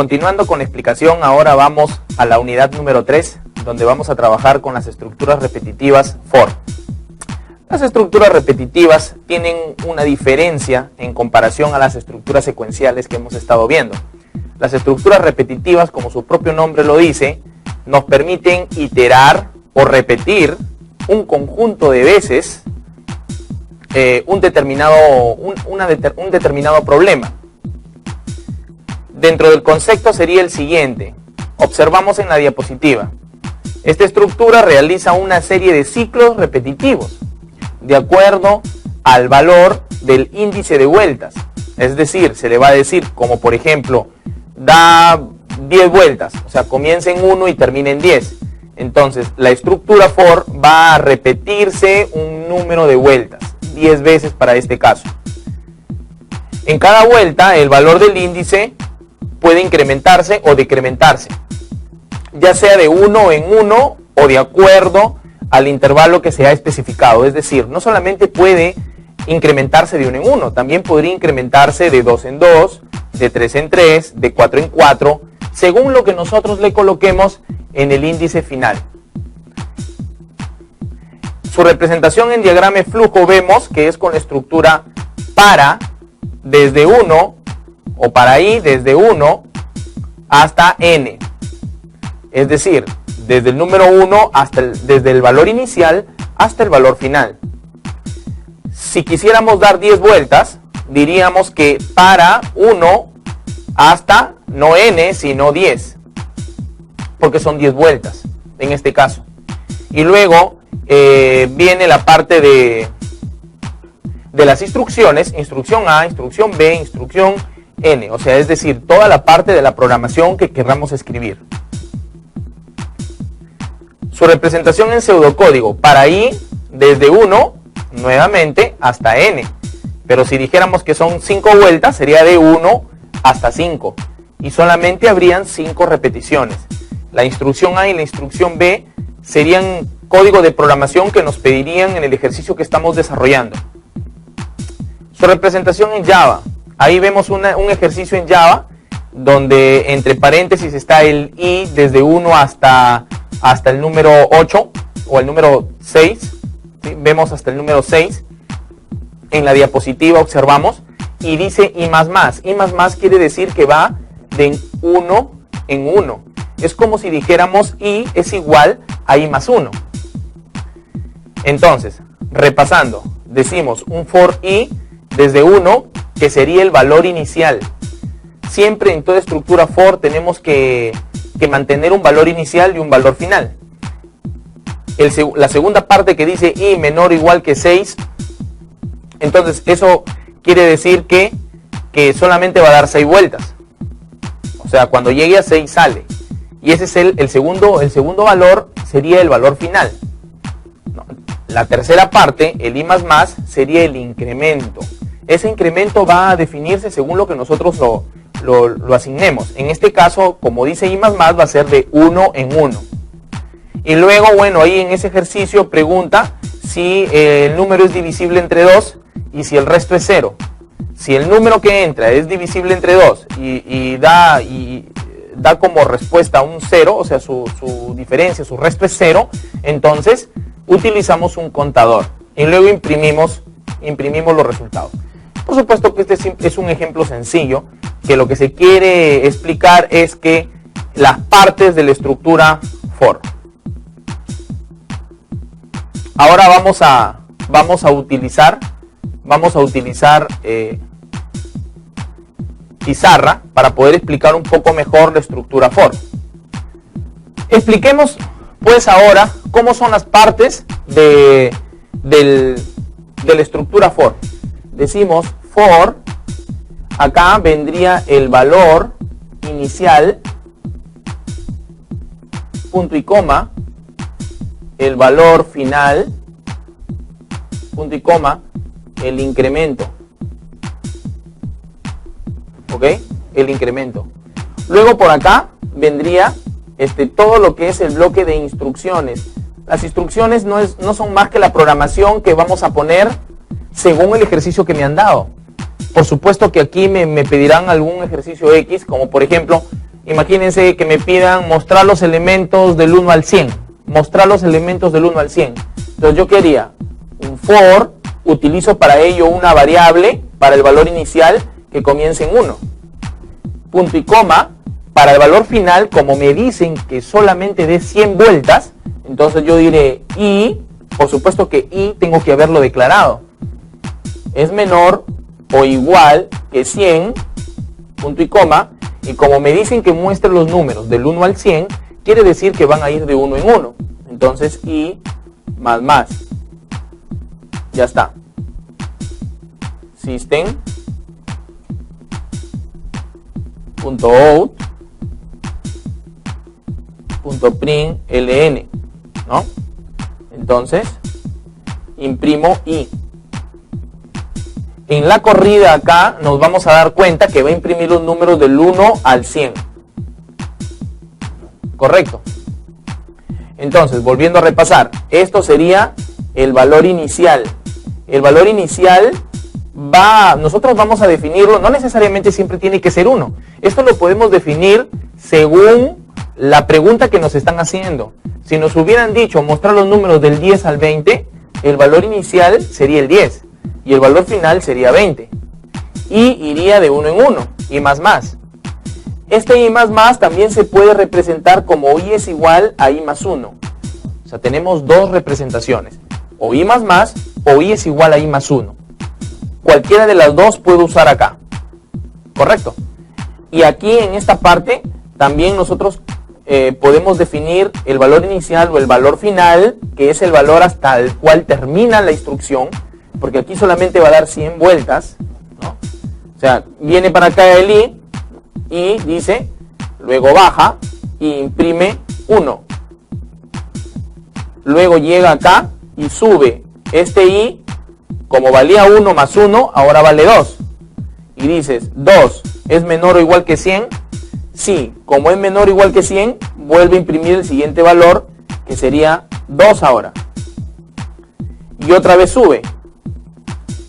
Continuando con la explicación, ahora vamos a la unidad número 3, donde vamos a trabajar con las estructuras repetitivas for. Las estructuras repetitivas tienen una diferencia en comparación a las estructuras secuenciales que hemos estado viendo. Las estructuras repetitivas, como su propio nombre lo dice, nos permiten iterar o repetir un conjunto de veces un determinado problema. Dentro del concepto sería el siguiente. Observamos en la diapositiva. Esta estructura realiza una serie de ciclos repetitivos de acuerdo al valor del índice de vueltas. Es decir, se le va a decir, como por ejemplo, da 10 vueltas, o sea, comienza en 1 y termina en 10. Entonces, la estructura for va a repetirse un número de vueltas, 10 veces para este caso. En cada vuelta, el valor del índice puede incrementarse o decrementarse, ya sea de 1 en 1 o de acuerdo al intervalo que se ha especificado. Es decir, no solamente puede incrementarse de 1 en 1, también podría incrementarse de 2 en 2, de 3 en 3, de 4 en 4, según lo que nosotros le coloquemos en el índice final. Su representación en diagrama de flujo vemos que es con la estructura para desde 1 o para i desde 1 hasta n. Es decir, desde el número 1 desde el valor inicial hasta el valor final. Si quisiéramos dar 10 vueltas, diríamos que para 1 hasta no n, sino 10, porque son 10 vueltas en este caso. Y luego viene la parte de las instrucciones, instrucción A, instrucción B, instrucción N, o sea, es decir, toda la parte de la programación que querramos escribir. Su representación en pseudocódigo, para i desde 1 nuevamente hasta n, pero si dijéramos que son 5 vueltas sería de 1 hasta 5 y solamente habrían 5 repeticiones. La instrucción A y la instrucción B serían código de programación que nos pedirían en el ejercicio que estamos desarrollando. Su representación en Java, ahí vemos un ejercicio en Java donde entre paréntesis está el i desde 1 hasta el número 8 o el número 6, ¿sí? Vemos hasta el número 6 en la diapositiva, observamos, y dice i más más. I más más quiere decir que va de 1 en 1. Es como si dijéramos i es igual a i más 1. Entonces, repasando, decimos un for i desde 1, que sería el valor inicial. Siempre en toda estructura for tenemos que mantener un valor inicial y un valor final. La segunda parte que dice i menor o igual que 6, entonces eso quiere decir que solamente va a dar 6 vueltas. O sea, cuando llegue a 6 sale. Y ese es el segundo valor, sería el valor final. No, la tercera parte, el i más más, sería el incremento. Ese incremento va a definirse según lo que nosotros lo asignemos. En este caso, como dice i más más, va a ser de 1 en 1. Y luego, bueno, ahí en ese ejercicio pregunta si el número es divisible entre 2 y si el resto es 0. Si el número que entra es divisible entre 2 y da como respuesta un 0, o sea, su diferencia, su resto es 0, entonces utilizamos un contador y luego imprimimos los resultados. Por supuesto que este es un ejemplo sencillo, que lo que se quiere explicar es que las partes de la estructura for. Ahora vamos a utilizar pizarra para poder explicar un poco mejor la estructura for. Expliquemos pues ahora cómo son las partes de la estructura for. Decimos for, acá vendría el valor inicial, punto y coma, el valor final, punto y coma, el incremento. ¿Ok? El incremento. Luego por acá vendría todo lo que es el bloque de instrucciones. Las instrucciones no son más que la programación que vamos a poner según el ejercicio que me han dado. Por supuesto que aquí me pedirán algún ejercicio X, como por ejemplo, imagínense que me pidan mostrar los elementos del 1 al 100. Mostrar los elementos del 1 al 100. Entonces yo quería un for, utilizo para ello una variable para el valor inicial que comience en 1. Punto y coma, para el valor final, como me dicen que solamente dé 100 vueltas, entonces yo diré y, por supuesto que y tengo que haberlo declarado. Es menor o igual que 100, punto y coma, y como me dicen que muestre los números del 1 al 100, quiere decir que van a ir de 1 en 1. Entonces y más. Ya está. System.out.println, ¿no? Entonces imprimo y. En la corrida acá nos vamos a dar cuenta que va a imprimir los números del 1 al 100. Correcto. Entonces, volviendo a repasar, esto sería el valor inicial. El valor inicial nosotros vamos a definirlo, no necesariamente siempre tiene que ser 1. Esto lo podemos definir según la pregunta que nos están haciendo. Si nos hubieran dicho mostrar los números del 10 al 20, el valor inicial sería el 10 y el valor final sería 20. Y iría de 1 en 1 y más. Este y más también se puede representar como y es igual a y más 1. O sea, tenemos dos representaciones, o y más o y es igual a y más 1. Cualquiera de las dos puedo usar acá. ¿Correcto? Y aquí en esta parte también nosotros podemos definir el valor inicial o el valor final, que es el valor hasta el cual termina la instrucción, porque aquí solamente va a dar 100 vueltas, ¿no? O sea, viene para acá el y dice, luego baja y imprime 1. Luego llega acá y sube este i, como valía 1 más 1, ahora vale 2. Y dices, 2 es menor o igual que 100. Sí, como es menor o igual que 100, vuelve a imprimir el siguiente valor, que sería 2 ahora. Y otra vez sube.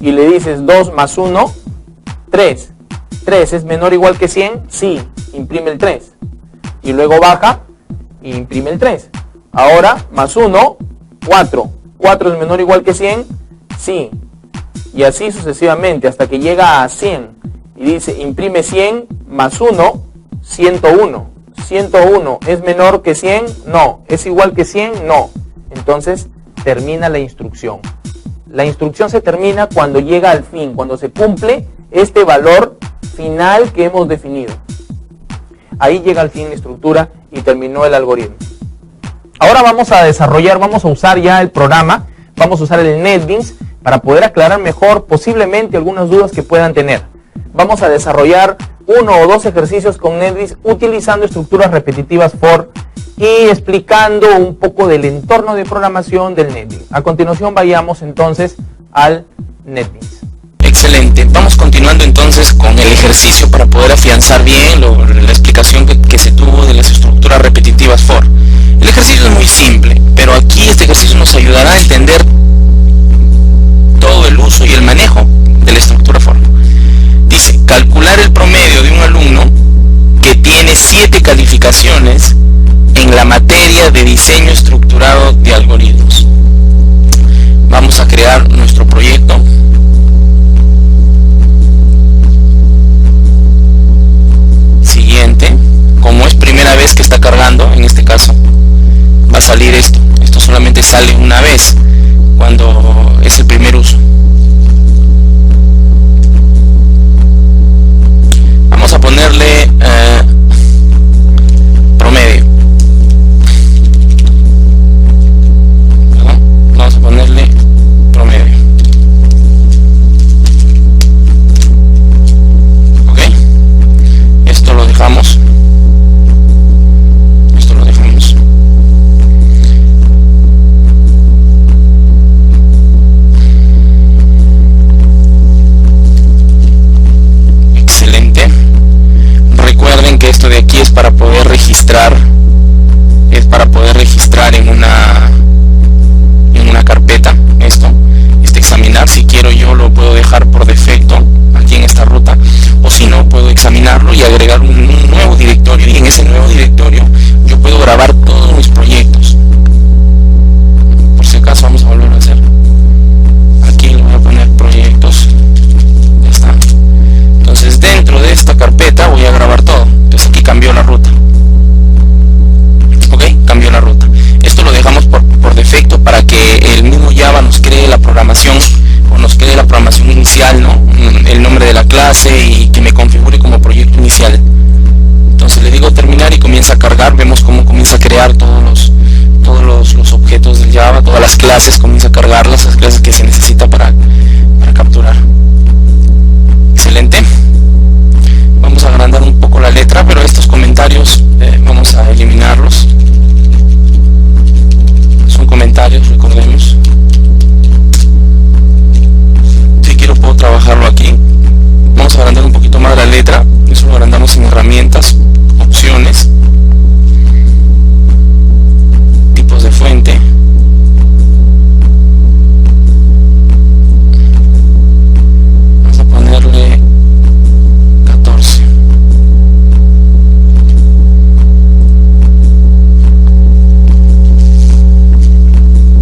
Y le dices 2 más 1, 3. 3 es menor o igual que 100, sí, imprime el 3. Y luego baja y imprime el 3. Ahora, más 1, 4. 4 es menor o igual que 100, sí. Y así sucesivamente hasta que llega a 100. Y dice, imprime 100 más 1, 101. 101 es menor que 100, no. Es igual que 100, no. Entonces termina la instrucción. La instrucción se termina cuando llega al fin, cuando se cumple este valor final que hemos definido. Ahí llega al fin la estructura y terminó el algoritmo. Ahora vamos a desarrollar, vamos a usar ya el programa, vamos a usar el NetBeans para poder aclarar mejor posiblemente algunas dudas que puedan tener. Vamos a desarrollar 1 o 2 ejercicios con NetBeans utilizando estructuras repetitivas for y explicando un poco del entorno de programación del NetBeans. A continuación vayamos entonces al NetBeans. Excelente, vamos continuando entonces con el ejercicio para poder afianzar bien la explicación que se tuvo de las estructuras repetitivas for. El ejercicio es muy simple, pero aquí este ejercicio nos ayudará a entender todo el uso y el manejo de la estructura for. Dice, calcular el promedio de un alumno que tiene 7 calificaciones en la materia de diseño estructurado de algoritmos. Vamos a crear nuestro proyecto. Siguiente, como es primera vez que está cargando, en este caso, va a salir esto. Esto solamente sale una vez cuando es el primer uso. Vamos a ponerle promedio. Vamos a ponerle promedio. Ok. Esto lo dejamos. Esto lo dejamos. Excelente. Recuerden que esto de aquí es para poder registrar. Es para poder registrar en una carpeta este examinar. Si quiero yo lo puedo dejar por defecto aquí en esta ruta, o si no puedo examinarlo y agregar un nuevo directorio directorio, y en ese nuevo directorio yo puedo grabar todos mis proyectos. Por si acaso vamos a volver a hacer. Aquí le voy a poner proyectos. Ya está. Entonces dentro de esta carpeta voy a grabar todo. Entonces aquí cambió la ruta. Ok, cambió la ruta. Esto lo dejamos por defecto para que el mismo Java nos cree la programación, o nos cree la programación inicial, ¿no? El nombre de la clase y que me configure como proyecto inicial. Entonces le digo terminar y comienza a cargar. Vemos cómo comienza a crear todos los objetos del Java, todas las clases, comienza a cargarlas, las clases que se necesita para capturar. Excelente. Vamos a agrandar un poco la letra, pero estos comentarios vamos a eliminarlos. Son comentarios, recordemos. Si quiero puedo trabajarlo aquí. Vamos a agrandar un poquito más la letra. Eso lo agrandamos en herramientas, opciones, tipos de fuente. Vamos a ponerle 14.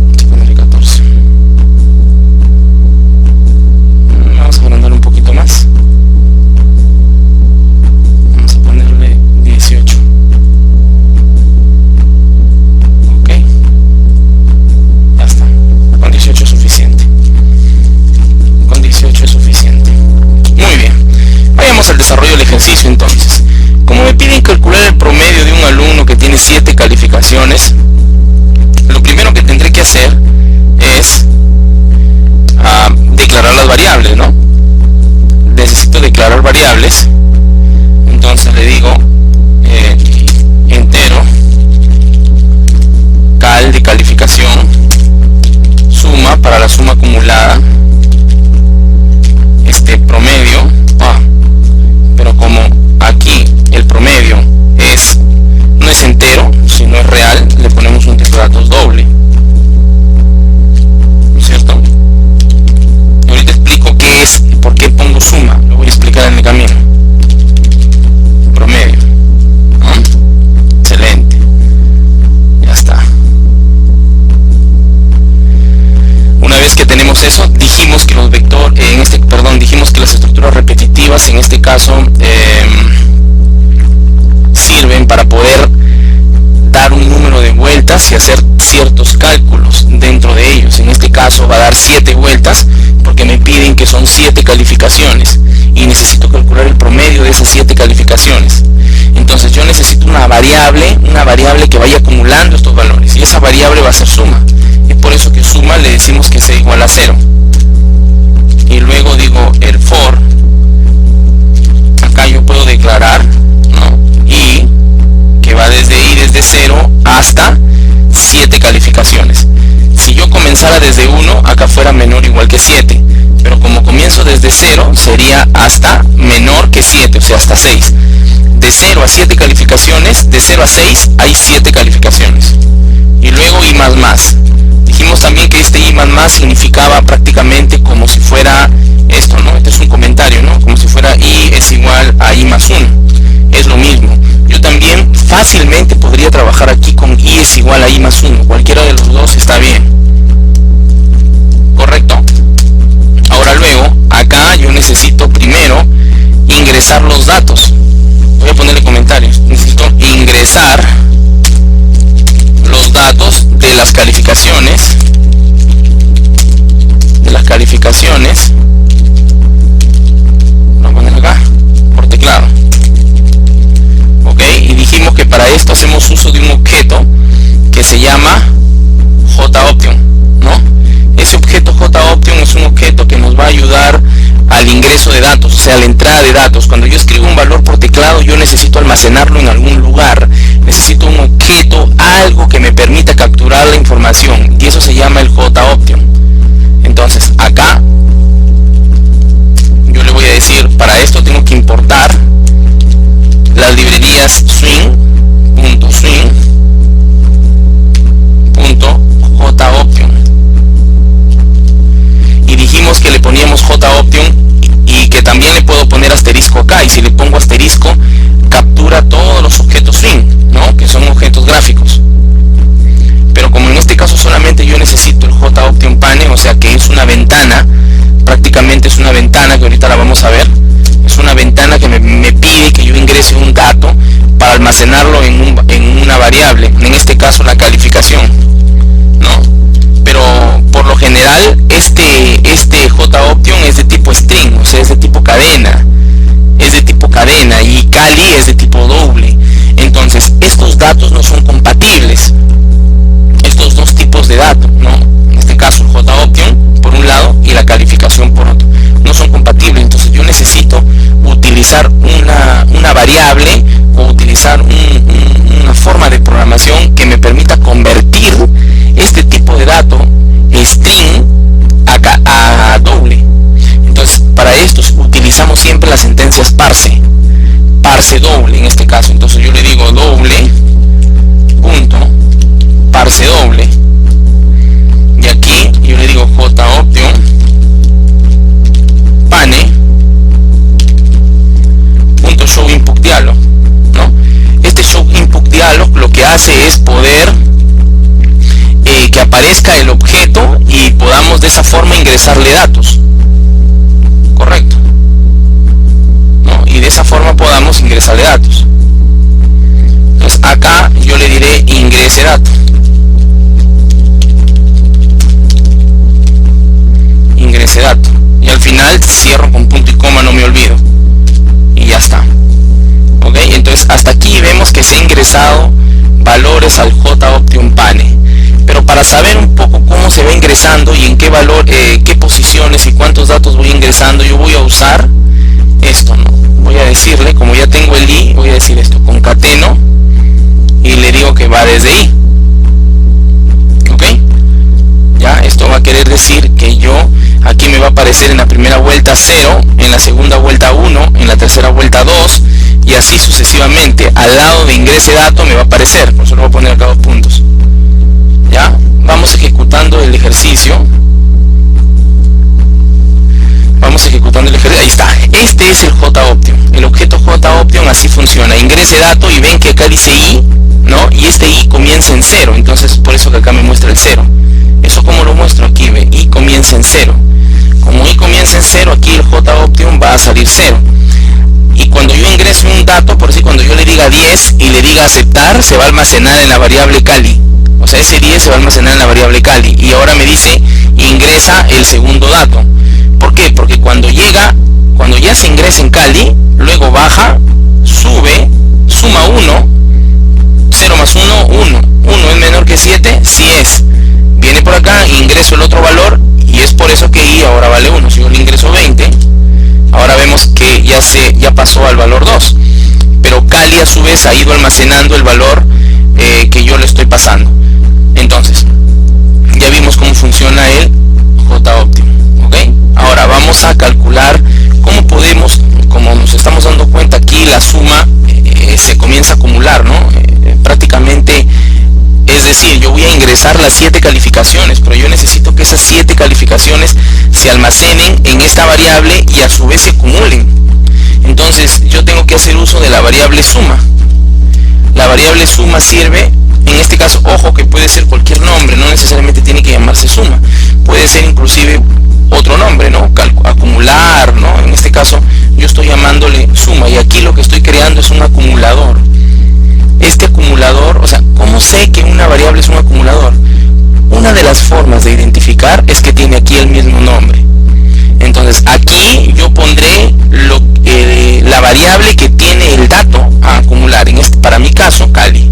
Vamos a ponerle 14. Vamos a agrandar un poquito más. Vamos a ponerle 18. Ok. Ya está. Con 18 es suficiente. Con 18 es suficiente. Muy bien. Vayamos al desarrollo del ejercicio entonces. Como me piden calcular el promedio de un alumno que tiene 7 calificaciones, lo primero que tendré que hacer es declarar las variables, ¿no? Necesito declarar variables. Entonces le digo entero cal de calificación suma para la suma acumulada promedio, pero como aquí el promedio no es entero, sino es real, le ponemos un tipo de datos doble, ¿no es cierto? Y ahorita explico qué es y por qué pongo suma, lo voy a explicar en el camino. Promedio. Excelente. Ya está. Una vez que tenemos eso, dijimos que dijimos que las estructuras repetitivas en este caso sirven para poder dar un número de vueltas y hacer ciertos cálculos dentro de ellos. En este caso va a dar 7 vueltas porque me piden que son 7 calificaciones y necesito calcular el promedio de esas 7 calificaciones. Entonces yo necesito una variable que vaya acumulando estos valores, y esa variable va a ser suma. Es por eso que suma le decimos que sea igual a 0. Y luego digo el for. Acá yo puedo declarar, ¿no? Y que va desde 0 hasta 7 calificaciones. Si yo comenzara desde 1, acá fuera menor o igual que 7. Pero como comienzo desde 0, sería hasta menor que 7, o sea, hasta 6. De 0 a 7 calificaciones, de 0 a 6 hay 7 calificaciones. Y luego i más más. Dijimos también que este i más más significaba prácticamente como si fuera esto, ¿no? Este es un comentario, ¿no? Como si fuera i es igual a i más 1. Es lo mismo. Yo también fácilmente podría trabajar aquí con i es igual a i más 1. Cualquiera de los dos está bien. ¿Correcto? Ahora luego, acá yo necesito primero ingresar los datos. Voy a ponerle comentarios. Necesito ingresar los datos de las calificaciones. Lo voy a poner acá, por teclado. Ok, y dijimos que para esto hacemos uso de un objeto que se llama JOption, ¿no? Ese objeto JOption es un objeto que nos va a ayudar al ingreso de datos, o sea, a la entrada de datos. Cuando yo escribo un valor por teclado, yo necesito almacenarlo en algún lugar. Necesito un objeto, algo que me permita capturar la información, y eso se llama el JOption. Entonces, acá yo le voy a decir, para esto tengo que importar las librerías swing.joption. Y dijimos que le poníamos JOption y que también le puedo poner asterisco acá, y si le pongo asterisco captura captura todos los objetos fin, ¿no? Que son objetos gráficos. Pero como en este caso solamente yo necesito el JOption Pane, o sea que es una ventana, prácticamente es una ventana que ahorita la vamos a ver, es una ventana que me pide que yo ingrese un dato para almacenarlo en una variable, en este caso la calificación, ¿no? Pero por lo general este JOption es de tipo string, o sea es de tipo cadena, y Kali es de tipo doble. Entonces estos datos no son compatibles, estos dos tipos de datos, ¿no? En este caso el JOption por un lado y la calificación por otro, no son compatibles. Entonces yo necesito utilizar una variable o utilizar una forma de programación que me permita convertir este tipo de dato string a doble. Entonces para esto utilizamos siempre las sentencias parse doble en este caso. Entonces yo le digo doble punto parse doble, y aquí yo le digo JOption Pane punto show input dialog, ¿no? Este show input dialog lo que hace es poder que aparezca el objeto y podamos de esa forma ingresarle datos, correcto, ¿no? Y de esa forma podamos ingresarle datos. Entonces acá yo le diré ingrese dato, y al final cierro con punto y coma, no me olvido, y ya está. Ok, entonces hasta aquí vemos que se ha ingresado valores al JOption Pane. Pero para saber un poco cómo se va ingresando y en qué valor, qué posiciones y cuántos datos voy ingresando, yo voy a usar esto, ¿no? Voy a decirle, como ya tengo el i, voy a decir esto, concateno, y le digo que va desde i. Ok, ya esto va a querer decir que yo aquí me va a aparecer en la primera vuelta 0, en la segunda vuelta 1, en la tercera vuelta 2, y así sucesivamente. Al lado de ingrese dato me va a aparecer, por eso lo voy a poner acá 2 puntos. Ya, vamos ejecutando el ejercicio. Ahí está. Este es el JOption. El objeto JOption así funciona. Ingrese dato y ven que acá dice i, ¿no? Y este i comienza en 0. Entonces por eso que acá me muestra el 0. Eso como lo muestro aquí, ve, i comienza en 0. Como i comienza en 0, aquí el JOption va a salir 0. Y cuando yo ingrese un dato, por decir, cuando yo le diga 10 y le diga aceptar, se va a almacenar en la variable Kali. O sea, ese 10 se va a almacenar en la variable Kali. Y ahora me dice, ingresa el segundo dato. ¿Por qué? Porque cuando ya se ingresa en Kali, luego baja, sube, suma 1, 0 más 1, 1. 1 es menor que 7, sí es. Viene por acá, ingreso el otro valor, y es por eso que i ahora vale 1. Si yo le ingreso 20, ahora vemos que ya pasó al valor 2. Pero Kali a su vez ha ido almacenando el valor que yo le estoy pasando. Entonces, ya vimos cómo funciona el JOption, ¿ok? Ahora vamos a calcular cómo podemos, como nos estamos dando cuenta aquí, la suma se comienza a acumular, ¿no? Prácticamente, es decir, yo voy a ingresar las 7 calificaciones, pero yo necesito que esas 7 calificaciones se almacenen en esta variable y a su vez se acumulen. Entonces yo tengo que hacer uso de la variable suma. La variable suma sirve, en este caso, ojo, que puede ser cualquier nombre, no necesariamente tiene que llamarse suma, puede ser inclusive otro nombre, ¿no? Acumular, ¿no? En este caso yo estoy llamándole suma, y aquí lo que estoy creando es un acumulador. Este acumulador, o sea, ¿cómo sé que una variable es un acumulador? Una de las formas de identificar es que tiene aquí el mismo nombre. Entonces aquí yo pondré la variable que tiene el dato a acumular, para mi caso Kali.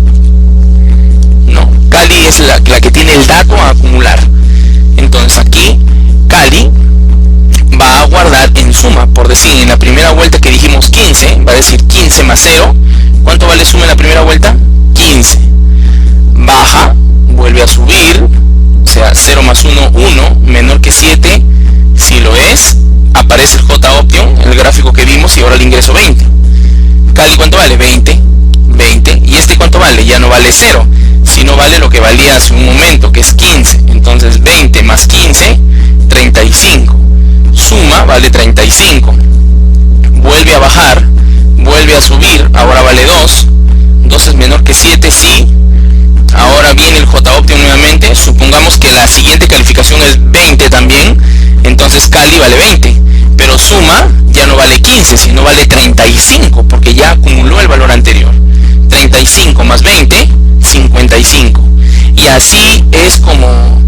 No, Kali es la que tiene el dato a acumular. Entonces aquí Kali va a guardar en suma, por decir, en la primera vuelta que dijimos 15, va a decir 15 más 0. ¿Cuánto vale suma en la primera vuelta? 15. Baja, vuelve a subir, o sea, 0 más 1, 1, menor que 7. Si lo es, aparece el JOption, el gráfico que vimos, y ahora le ingreso 20. Kali, ¿cuánto vale? 20. 20. ¿Y este cuánto vale? Ya no vale 0, sino vale lo que valía hace un momento, que es 15. Entonces 20 más 15, 35. Suma vale 35. Vuelve a bajar, vuelve a subir, ahora vale 2. 2 es menor que 7, sí. Ahora viene el JOptIO nuevamente, supongamos que la siguiente calificación es 20 también, entonces Cali vale 20, pero suma ya no vale 15, sino vale 35, porque ya acumuló el valor anterior. 35 más 20, 55. Y así es como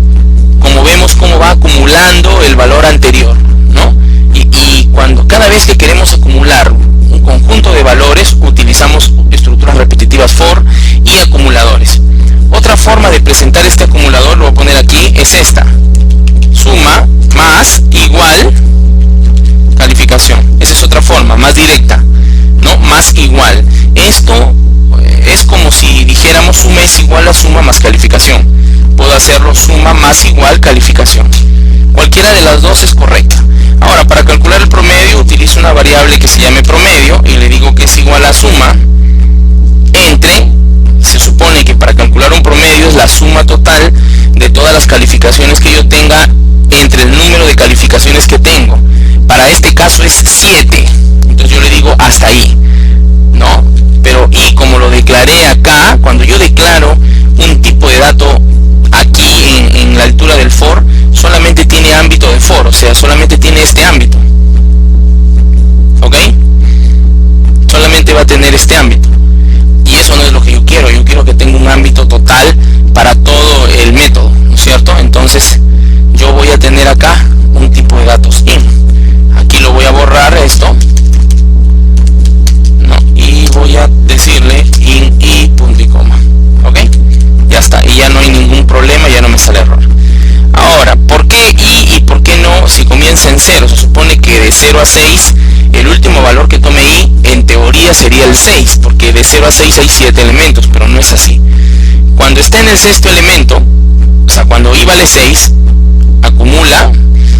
vemos cómo va acumulando el valor anterior, ¿no? Y cuando cada vez que queremos acumular un conjunto de valores, utilizamos estructuras repetitivas for y acumuladores. Otra forma de presentar este acumulador, lo voy a poner aquí, es esta: suma más igual calificación. Esa es otra forma, más directa, ¿no? Más igual. Esto es como si dijéramos suma es igual a suma más calificación. Puedo hacerlo suma más igual calificación. Cualquiera de las dos es correcta. Ahora, para calcular el promedio, utilizo una variable que se llame promedio y le digo que es igual a suma entre, se supone que para calcular un promedio es la suma total de todas las calificaciones que yo tenga entre el número de calificaciones que tengo. Para este caso es 7, entonces yo le digo hasta ahí, ¿no? Pero y como lo declaré acá, cuando yo declaro un tipo de dato aquí en la altura del for, solamente tiene ámbito de for, o sea, solamente tiene este ámbito, ¿ok? Solamente va a tener este ámbito, y eso no es lo que yo quiero que tenga un ámbito total para todo el método, ¿no es cierto? Entonces yo voy a tener acá un tipo de datos in, aquí lo voy a borrar esto, ¿no? Y voy a decirle in y punto y coma, ¿ok? Ya está, y ya no hay ningún problema, ya no me sale error. Ahora, ¿por qué y por qué no si comienza en 0? Se supone que de 0 a 6, el último valor que tome i, en teoría sería el 6, porque de 0 a 6 hay 7 elementos, pero no es así. Cuando está en el sexto elemento, o sea, cuando i vale 6, acumula,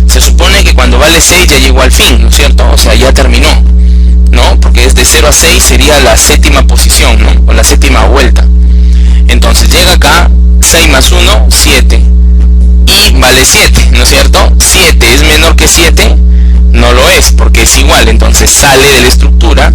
se supone que cuando vale 6 ya llegó al fin, ¿no es cierto? O sea, ya terminó, ¿no? Porque desde 0 a 6 sería la séptima posición, ¿no? O la séptima vuelta. Entonces llega acá, 6 más 1, 7. Y vale 7, ¿no es cierto? 7 es menor que 7, no lo es, porque es igual. Entonces sale de la estructura,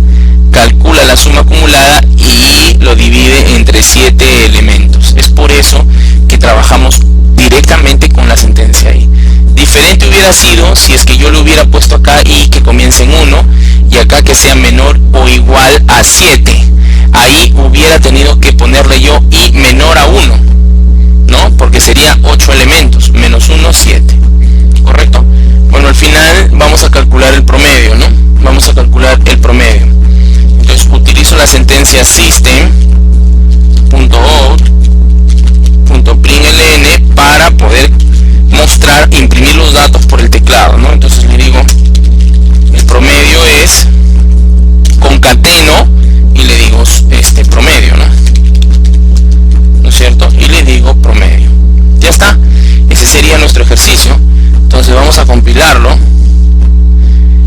calcula la suma acumulada y lo divide entre 7 elementos. Es por eso que trabajamos directamente con la sentencia i. Diferente hubiera sido si es que yo le hubiera puesto acá i que comience en 1 y acá que sea menor o igual a 7. Ahí hubiera tenido que ponerle yo i menor a 1, ¿no? Porque sería 8 elementos, menos 1, 7, ¿correcto? Bueno, al final vamos a calcular el promedio, ¿no? Vamos a calcular el promedio. Entonces utilizo la sentencia system.out.println para poder mostrar, imprimir los datos por el teclado, ¿no? Entonces le digo, el promedio es, concateno, y le digo promedio, ¿no es cierto? Y le digo promedio. Ya está, ese sería nuestro ejercicio. Entonces vamos a compilarlo.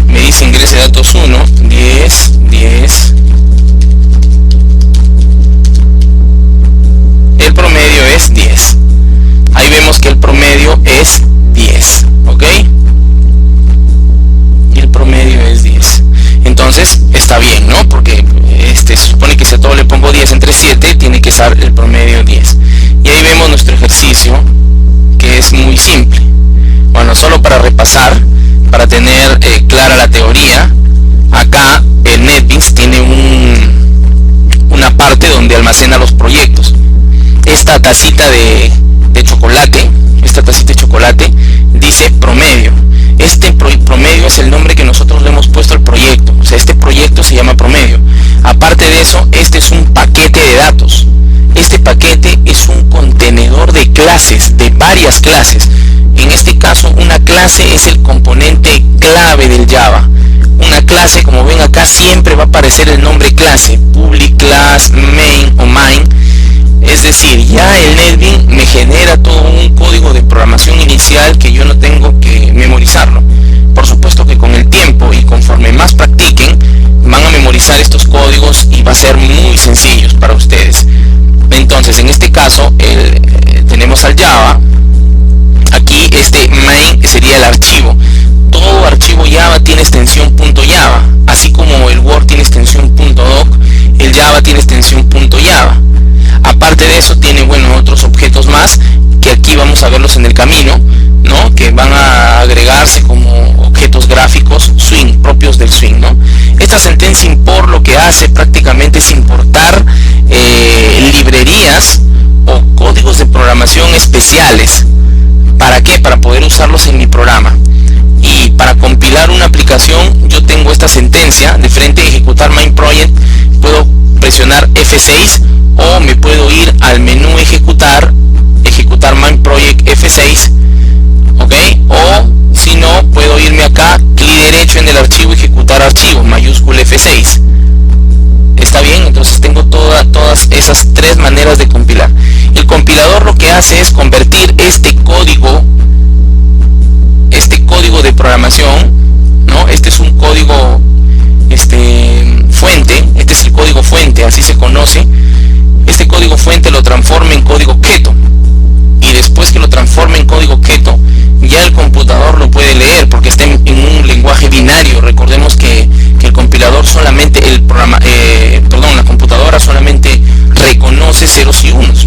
Me dice ingrese datos 1, 10, 10. El promedio es 10. Ahí vemos que el promedio es 10, ¿ok? Y el promedio es 10. Entonces está bien, ¿no? Porque se supone que si a todo le pongo 10 entre 7, tiene que ser el promedio 10. Y ahí vemos nuestro ejercicio, que es muy simple. Bueno, solo para repasar, para tener clara la teoría, acá el NetBeans tiene una parte donde almacena los proyectos. Esta tacita de chocolate, dice promedio. Este promedio es el nombre que nosotros le hemos puesto al proyecto. O sea, este proyecto se llama promedio. Aparte de eso, este es un paquete de datos. Este paquete es un contenedor de clases, de varias clases. En este caso, una clase es el componente clave del Java. Una clase, como ven acá, siempre va a aparecer el nombre clase, public class, main o main. Es decir, ya el NetBeans me genera todo un código de programación inicial que yo no tengo que memorizarlo. Por supuesto que con el tiempo y conforme más practiquen, van a memorizar estos códigos y va a ser muy sencillos para ustedes. Entonces, en este caso, tenemos al Java. Aquí este main sería el archivo. Todo archivo Java tiene extensión .java, así como el Word tiene extensión el Java tiene extensión .java. Aparte de eso tiene, bueno, otros objetos más que aquí vamos a verlos en el camino, ¿no? Que van a agregarse como objetos gráficos Swing, propios del Swing, ¿no? Esta sentencia import lo que hace prácticamente es importar librerías o códigos de programación especiales. ¿Para qué? Para poder usarlos en mi programa. Y para compilar una aplicación yo tengo esta sentencia de frente a ejecutar main project, puedo presionar F6 o me puedo ir al menú ejecutar main project F6, ok, o si no puedo irme acá, clic derecho en el archivo, ejecutar archivo, mayúscula F6. Está bien, entonces tengo todas esas tres maneras de compilar. El compilador lo que hace es convertir este código de programación, ¿no? Este es un código fuente, este es el código fuente, así se conoce. Este código fuente lo transforma en código keto, y después que lo transforma en código keto, ya el computador lo puede leer porque está en un lenguaje binario. Recordemos que el compilador solamente, la computadora solamente reconoce ceros y unos.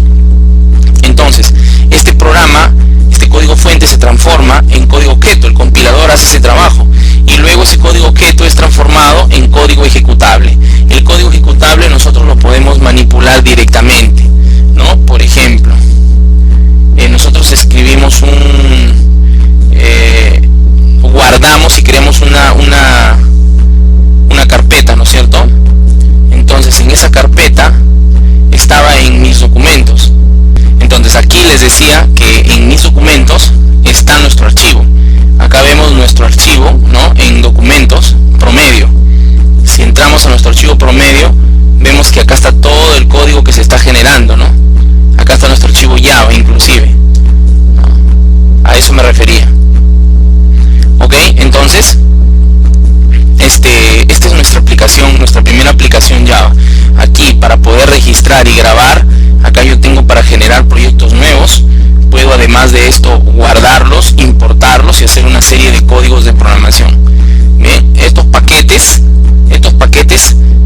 Entonces, este código fuente se transforma en código keto, el compilador hace ese trabajo, y luego ese código keto es transformado en código ejecutable. El código ejecutable nosotros lo podemos manipular directamente, ¿no? Por ejemplo, nosotros escribimos guardamos y creamos una carpeta, ¿no es cierto? Entonces en esa carpeta estaba en mis documentos. Entonces aquí les decía que en mis documentos está nuestro archivo. Acá vemos nuestro archivo, ¿no? En documentos promedio. Si entramos a nuestro archivo promedio, vemos que acá está todo el código que se está generando, ¿no? Acá está nuestro archivo Java inclusive, ¿no? A eso me refería. Ok, entonces esta es nuestra aplicación, nuestra primera aplicación Java. Aquí, para poder registrar y grabar, acá yo tengo para generar proyectos nuevos. Puedo, además de esto, guardarlos, importarlos y hacer una serie de códigos de programación. Bien, estos paquetes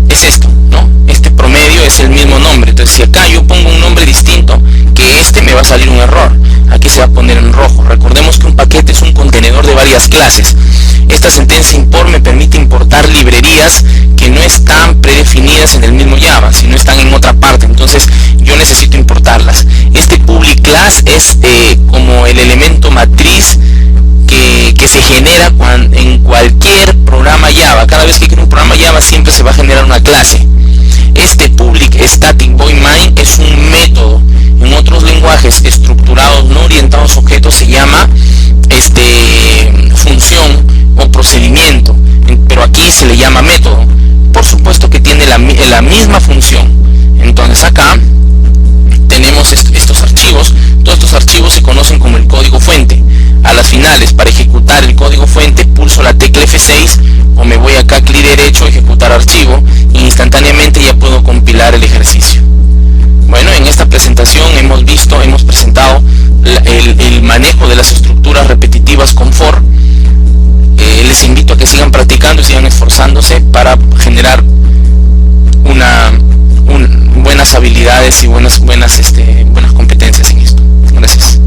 es esto, ¿no? Este promedio es el mismo nombre. Entonces, si acá yo pongo un nombre distinto que me va a salir un error. Aquí se va a poner en rojo. Recordemos que un paquete es un contenedor de varias clases. Esta sentencia import me permite importar librerías que no están predefinidas en el mismo Java, sino están en otra parte. Entonces yo necesito importarlas. Este public class es como el elemento matriz que se genera en cualquier programa Java. Cada vez que creo un programa Java siempre se va a generar una clase. Este public static void main es un método. En otros lenguajes estructurados no orientados a objetos se llama función o procedimiento, pero aquí se le llama método. Por supuesto que tiene la misma función. Entonces acá tenemos estos archivos. Todos estos archivos se conocen como el código fuente. A las finales, para ejecutar el código fuente, pulso la tecla F6 o me voy acá, clic derecho, ejecutar archivo, e instantáneamente ya puedo compilar el ejercicio. Bueno, en esta presentación hemos presentado el manejo de las estructuras repetitivas con for. Les invito a que sigan practicando y sigan esforzándose para generar buenas habilidades y buenas competencias en esto. Gracias.